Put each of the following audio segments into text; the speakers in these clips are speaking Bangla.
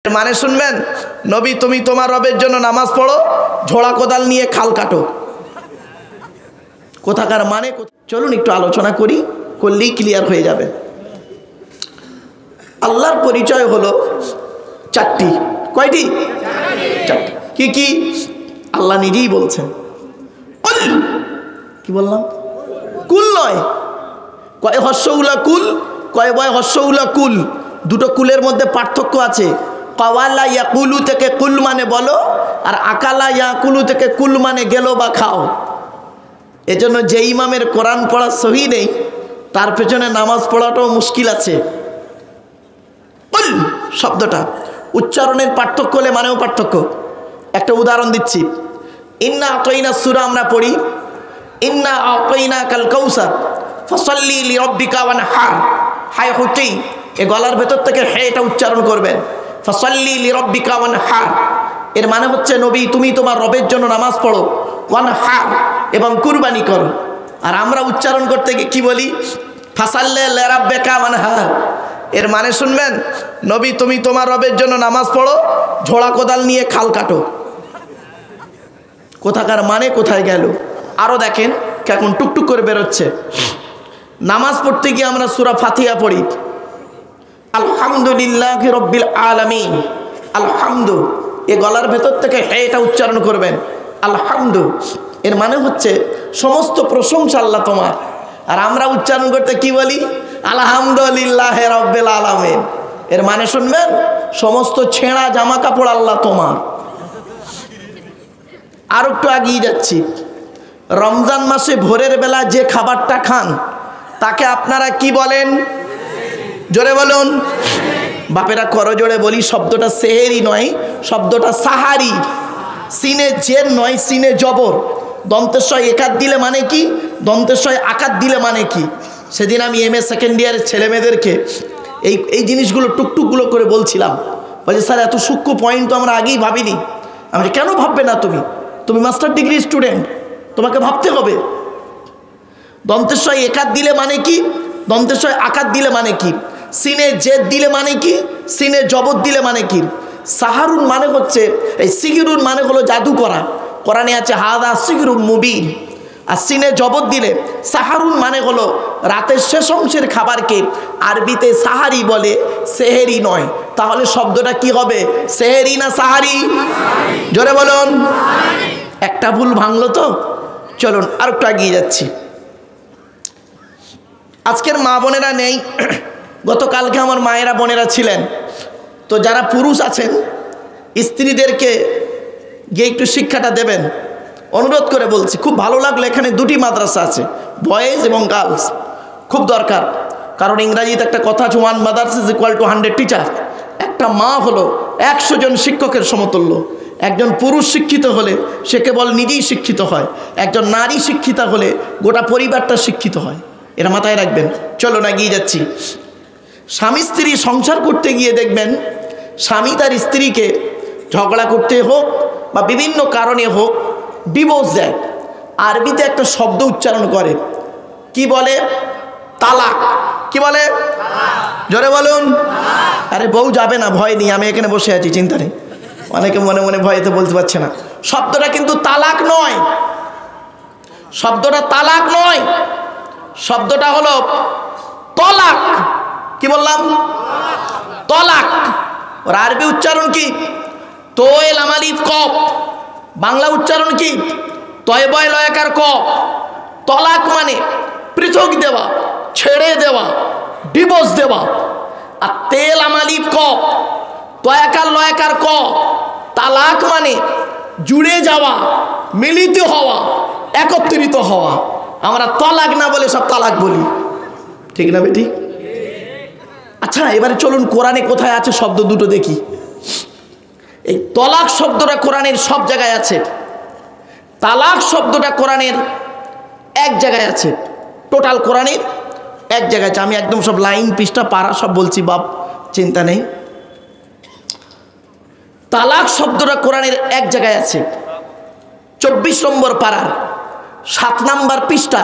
মানে শুনবেন, নবী তুমি তোমার রবের জন্য নামাজ পড়ো, ঝোড়া কোদাল নিয়ে খাল কাটো। কোথাকার মানে? চলুন একটু আলোচনা করি, করলেই ক্লিয়ার হয়ে যাবে। আল্লাহর পরিচয় হলো চারটি। কয়টি? চারটি। কি কি? আল্লাহ নিজেই বলছেন। কি বললাম? কুল নয়, কয় হর্ষউলা কুল, কয় বয় হর্ষউলা কুল। দুটো কুলের মধ্যে পার্থক্য আছে। কাওয়ালা ইয়াকুলু থেকে কুল মানে বলো, আর আকালা ইয়াকুলু থেকে কুল মানে গেল বা খাও। এজন্য যে ইমামের কোরআন পড়া সহি নেই, তার পেছনে নামাজ পড়াটাও মুশকিল আছে। কুল শব্দটা উচ্চারণের পার্থক্য হলে মানেও পার্থক্য। একটা উদাহরণ দিচ্ছি। ইন্না আতাইনা সূরা আমরা পড়ি, ইন্না আতাইনা কাল কাউসার ফাসাল্লি লিরাব্বিকা ওয়ানহার। হায় হতেই এ গলার ভেতর থেকে হে এটা উচ্চারণ করবেন, ফাসাল্লি লিরাব্বিকা ওয়ানহার। এর মানে হচ্ছে নবী তুমি তোমার রবের জন্য নামাজ পড়ো, ওয়ানহার এবং কুরবানি করো। আর আমরা উচ্চারণ করতে গিয়ে কি বলি? ফাসাল্লি লিরাব্বিকা ওয়ানহার। এর মানে শুনবেন, নবী তুমি তোমার রবের জন্য নামাজ পড়ো, ঝোড়া কোদাল নিয়ে খাল কাটো। কোথাকার মানে কোথায় গেল? আরও দেখেন কেমন টুকটুক করে বেরোচ্ছে। নামাজ পড়তে গিয়ে আমরা সূরা ফাতিহা পড়ি, আলহামদুলিল্লাহি রাব্বিল আলামিন। আলহামদু এ গলার ভেতর থেকে এটা উচ্চারণ করবেন, আলহামদু। এর মানে হচ্ছে সমস্ত প্রশংসা আল্লাহ তোমার। আর আমরা উচ্চারণ করতে কি বলি? আলহামদুলিল্লাহি রাব্বিল আলামিন। এর মানে শুনবেন, সমস্ত ছেঁড়া জামা কাপড় আল্লাহ তোমার। আর একটু এগিয়ে যাচ্ছি। রমজান মাসে ভোরের বেলা যে খাবারটা খান তাকে আপনারা কি বলেন? জোরে বলুন। বাপেরা করো জোরে বলি, শব্দটা সেহেরি নয়, শব্দটা সাহারি। সিনে জের নয়, সিনে জবর। দন্তেশ্বয় একাত দিলে মানে কি, দন্তেশ্বয় আকাত দিলে মানে কি। সেদিন আমি MA সেকেন্ড ইয়ারের ছেলেমেয়েদেরকে এই জিনিসগুলো টুকটুকগুলো করে বলছিলাম। বলছি স্যার এত সূক্ষ্ম পয়েন্ট তো আমরা আগেই ভাবিনি। আমি কেন ভাববে না তুমি মাস্টার ডিগ্রি স্টুডেন্ট, তোমাকে ভাবতে হবে। দন্তেশ্বয় একাত দিলে মানে কি, দন্তেশ্বয় আকাত দিলে মানে কি, সিনে জেদ দিলে মানে কি, সিনে জবর দিলে মানে কি। সাহারুন মানে হচ্ছে, এই সিগিরুন মানে হলো জাদু করা। কোরআনে আছে হাদা সিগরুন মুবিন। আর সিনে জবর দিলে সাহারুন মানে হলো রাতের শেষ অংশের খাবারকে আরবিতে সাহারি বলে, সেহেরি নয়। তাহলে শব্দটা কি হবে? সেহেরি না সাহারি? জোরে বলুন। একটা ভুল ভাঙলো তো। চলুন আর একটু এগিয়ে যাচ্ছি। আজকের মা বোনেরা নেই, গতকালকে আমার মায়েরা বোনেরা ছিলেন। তো যারা পুরুষ আছেন স্ত্রীদেরকে গিয়ে একটু শিক্ষাটা দেবেন, অনুরোধ করে বলছি। খুব ভালো লাগলো, এখানে দুটি মাদ্রাসা আছে, বয়েজ এবং গার্লস। খুব দরকার, কারণ ইংরাজিতে একটা কথা আছে, 1 mother's is equal to 100 teacher. একটা মা হলো 100 জন শিক্ষকের সমতুল্য। একজন পুরুষ শিক্ষিত হলে সে কেবল নিজেই শিক্ষিত হয়, একজন নারী শিক্ষিতা হলে গোটা পরিবারটা শিক্ষিত হয়। এটা মাথায় রাখবেন। চলো না এগিয়ে যাচ্ছি। স্বামী স্ত্রী সংসার করতে গিয়ে দেখবেন স্বামী তার স্ত্রীকে ঝগড়া করতে হোক বা বিভিন্ন কারণে হোক ডিভোর্স দেয়। আরবিতে একটা শব্দ উচ্চারণ করে, কি বলে? তালাক। কি বলে? জোরে বলুন। আরে বউ যাবে না, ভয় নেই, আমি এখানে বসে আছি, চিন্তা নেই। অনেকে মনে মনে ভয়তে বলতে পারছে না। শব্দটা কিন্তু তালাক নয়, শব্দটা তালাক নয়, শব্দটা হলো তলাক। কি বললাম? তলাক। ওর আরবি উচ্চারণ কি? তোয়েল আমালিফ কফ। বাংলা উচ্চারণ কি? তয় বয় লয়াকার ক। তলাক মানে পৃথক দেওয়া, ছেড়ে দেওয়া, ডিভোর্স দেওয়া। আর তেল আমালিফ কফ, তয়াকার লয়াকার ক। তালাক মানে জুড়ে যাওয়া, মিলিত হওয়া, একত্রিত হওয়া। আমরা তলাক না বলে সব তালাক বলি, ঠিক না বেটি? আচ্ছা এবারে চলুন কোরআনে কোথায় আছে শব্দ দুটো দেখি। এই তলাক শব্দটা কোরআনের সব জায়গায় আছে। তালাক শব্দটা কোরআনের এক জায়গায় আছে, টোটাল কোরআনের এক জায়গায় আছে। আমি একদম সব লাইন পৃষ্ঠা পারা সব বলছি, বাপ চিন্তা নেই। তালাক শব্দটা কোরআনের এক জায়গায় আছে, 24 নম্বর পারার 7 নম্বর পৃষ্ঠা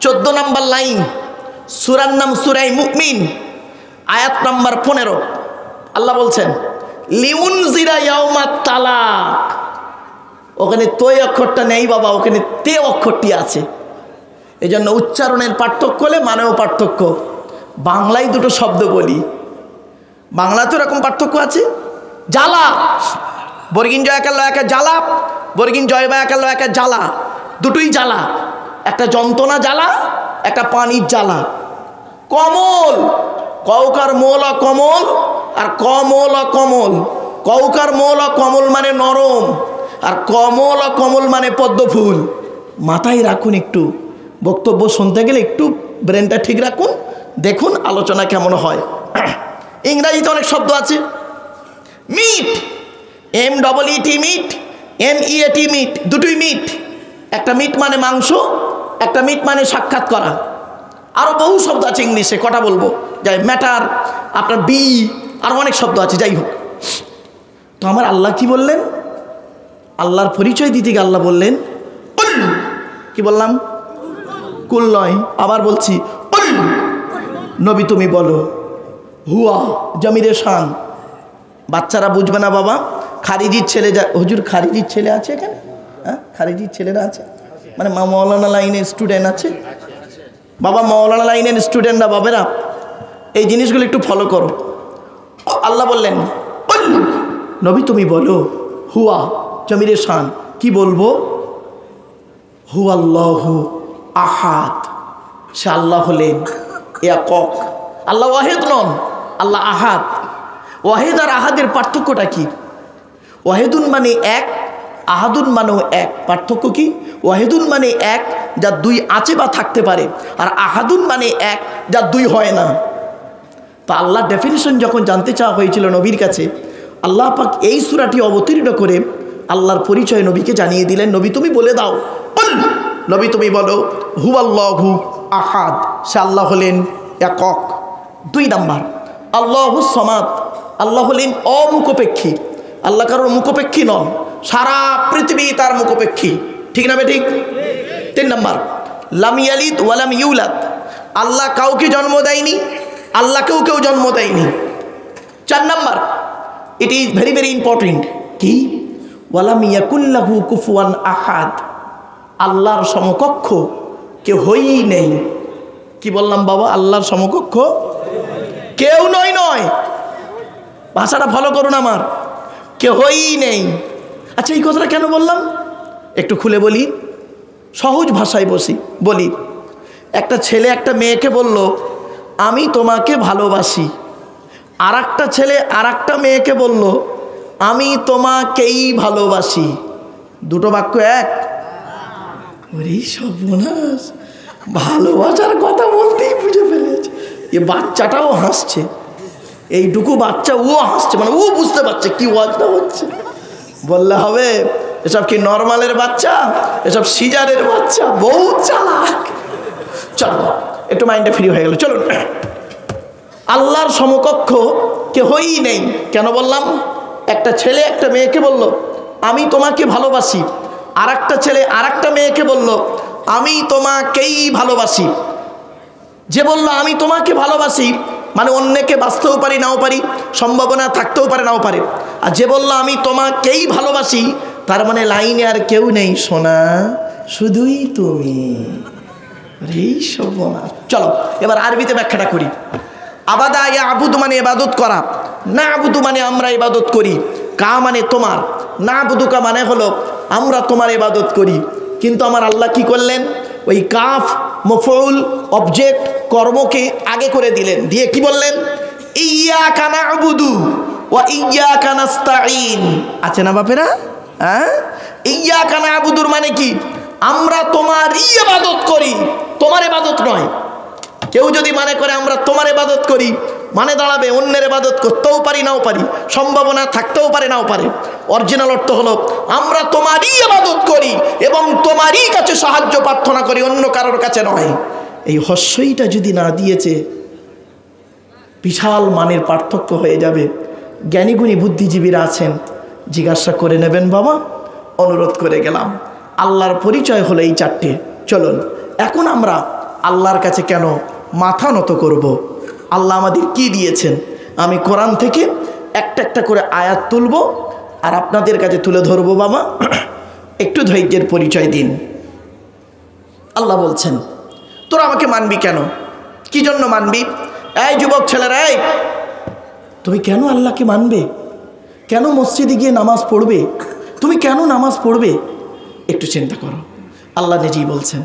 14 নম্বর লাইন। সূরার নাম সূরা মুমিন, আয়াত নম্বর 15। আল্লাহ বলছেন লিউনজিরা ইয়াউমাত তালাক, ওখানে তৈ অক্ষরটা নেই বাবা, ওখানে তে অক্ষরটি আছে। এই জন্য উচ্চারণের পার্থক্য হলে মানেও পার্থক্য। বাংলায় দুটো শব্দ বলি, বাংলাতেও এরকম পার্থক্য আছে। জ্বালা, বর্গিন জয়াকার লয়াকার জ্বালা, বর্গিন জয় বায়াকার লয়াকার জ্বালা, দুটোই জ্বালা। একটা যন্ত্রণা জ্বালা, একটা পানির জ্বালা। কমল, কৌকার মোল কমল আর কমল কমল। কৌকার মোল কমল মানে নরম, আর কমল কমল মানে পদ্ম ফুল। মাথায় রাখুন, একটু বক্তব্য শুনতে গেলে একটু ব্রেনটা ঠিক রাখুন, দেখুন আলোচনা কেমন হয়। ইংরাজিতে অনেক শব্দ আছে। Meet, MEET meet, MEAT meet, দুটোই মিট। একটা মিট মানে মাংস, একটা মিট মানে সাক্ষাৎ করা। আরও বহু শব্দ আছে ইংলিশে, কটা বলবো, যাই ম্যাটার, আপনার বি, আরও অনেক শব্দ আছে। যাই হোক, তো আমার আল্লাহ কি বললেন? আল্লাহর পরিচয় দিতে গিয়ে আল্লাহ বললেন কুল। কি বললাম? কুল নয়, আবার বলছি কুল। নবী তুমি বলো। হুয়া জমিরে শান। বাচ্চারা বুঝবে না বাবা, খারিজির ছেলে হুজুর খারিজির ছেলে আছে এখানে? হ্যাঁ, খারিজির ছেলেরা আছে, মানে মৌলানা লাইনের স্টুডেন্ট আছে বাবা, মৌলানা লাইনের স্টুডেন্টরা বাবেরা এই জিনিসগুলো একটু ফলো করো। আল্লাহ বললেন নবী তুমি বলো। হুয়া জমিরে শান, কি বলবো? হু আল্লাহু আহাদ, সে আল্লাহ হলেন একক। আল্লাহ ওয়াহিদ নন, আল্লাহ আহাদ। ওয়াহিদ আর আহাদের পার্থক্যটা কি? ওয়াহিদুন মানে এক, আহাদুন মানেও এক। পার্থক্য কি? ওয়াহিদুন মানে এক, যার দুই আছে বা থাকতে পারে, আর আহাদুন মানে এক, যার দুই হয় না। তা আল্লাহ ডেফিনিশন যখন জানতে চাওয়া হয়েছিল নবীর কাছে, আল্লাহ পাক এই সূরাটি অবতীর্ণ করে আল্লাহর পরিচয় নবীকে জানিয়ে দিলেন। নবী তুমি বলে দাও, নবী তুমি বলো হুয়াল্লাহু আহাদ, সে আল্লাহ হলেন একক। 2 নাম্বার আল্লাহু সামাদ, আল্লাহ হলেন অমুখপেক্ষী। আল্লাহ কারোর মুখপেক্ষী নন, সারা পৃথিবী তার মুখপেক্ষী। ঠিক না ঠিক? 3 নাম্বার লাম ইয়ালিদ ওয়ালাম ইউলাদ, আল্লাহ কাউকে জন্ম দেয়নি, আল্লাহ কেউ জন্ম দেয়নি। 4 number, it is very very important, কি? ওয়ালাম ইয়াকুল্লাহু কুফুয়ান আহাদ, আল্লাহর সমকক্ষ কেউ হয়ই নেই। কি বললাম বাবা? আল্লাহর সমকক্ষ কেউ নয়। ভাষাটা ফলো করুন আমার, কেউ হয়ই নেই। আচ্ছা, এই কথাটা কেন বললাম একটু খুলে বলি, সহজ ভাষায় বলি। একটা ছেলে একটা মেয়েকে বলল আমি তোমাকে ভালোবাসি, আর একটা ছেলে আর একটা মেয়েকে বলল আমি তোমাকেই ভালোবাসি। দুটো বাক্য এক? ওরে সর্বনাশ, ভালোবাসার কথা বলতেই বুঝে ফেলেছে। এ বাচ্চাটাও হাসছে, এইটুকু বাচ্চা ও হাসছে, মানে ও বুঝতে পারছে কি ওয়াজটা হচ্ছে। বললে হবে এসব কি নর্মালের বাচ্চা, এসব সিজারের বাচ্চা, বহুত চালাক। চলো একটু মাইন্ডটা ফ্রি হয়ে গেল। চলুন, আল্লাহর সমকক্ষ কেহই নেই। কেন বললাম? একটা ছেলে একটা মেয়েকে বলল আমি তোমাকে ভালোবাসি, আর একটা ছেলে আর একটা মেয়েকে বলল আমি তোমাকেই ভালোবাসি। যে বলল আমি তোমাকে ভালোবাসি মানে অন্যকে বাঁচতেও পারি নাও পারি, সম্ভাবনা থাকতেও পারে নাও পারে। আর যে বলল আমি তোমাকেই ভালোবাসি তার মানে লাইনে আর কেউ নেই, সোনা শুধুই তুমি। এই সব না। চলো এবার আরবিতে ব্যাখ্যাটা করি। আবাদা ইয়া আবুদু মানে ইবাদত করা, না আবুদু মানে আমরা ইবাদত করি, কা মানে তোমার, না আবুদুকা মানে হলো আমরা তোমার ইবাদত করি। কিন্তু আমার আল্লাহ কি করলেন? ওই কাফ মফউল অবজেক্ট কর্মকে আগে করে দিলেন, দিয়ে কি বললেন? ইয়্যাকা না'বুদু ওয়া ইয়্যাকা নাস্তাঈন। আছে না বাপেরা? হ্যাঁ, ইয়্যাকা না'বুদুর মানে কি? আমরা তোমারই ইবাদত করি, তোমার ইবাদত নয়। কেউ যদি মনে করে আমরা তোমার ইবাদত করি, মানে দাঁড়াবে অন্যের ইবাদত করতেও পারি নাও পারি, সম্ভাবনা থাকতেও পারে নাও পারে। অরিজিনাল অর্থ হলো আমরা তোমারই ইবাদত করি এবং তোমারই কাছে সাহায্য প্রার্থনা করি, অন্য কারোর কাছে নয়। এই হস্যইটা যদি না দিয়েছে বিশাল মানের পার্থক্য হয়ে যাবে। জ্ঞানীগুণী বুদ্ধিজীবীরা আছেন, জিজ্ঞাসা করে নেবেন বাবা, অনুরোধ করে গেলাম। আল্লাহর পরিচয় হলো এই 4টে। চলুন এখন আমরা আল্লাহর কাছে কেন মাথা নত করব? আল্লাহ আমাদের কি দিয়েছেন? আমি কোরআন থেকে একটা একটা করে আয়াত তুলব আর আপনাদের কাছে তুলে ধরবো। বাবা একটু ধৈর্যের পরিচয় দিন। আল্লাহ বলছেন, তোরা আমাকে মানবি কেন? কি জন্য মানবি? এই যুবক ছেলেরা, এই তুমি কেন আল্লাহকে মানবে? কেন মসজিদে গিয়ে নামাজ পড়বে? তুমি কেন নামাজ পড়বে? একটু চিন্তা করো। আল্লাহ নিজেই বলছেন,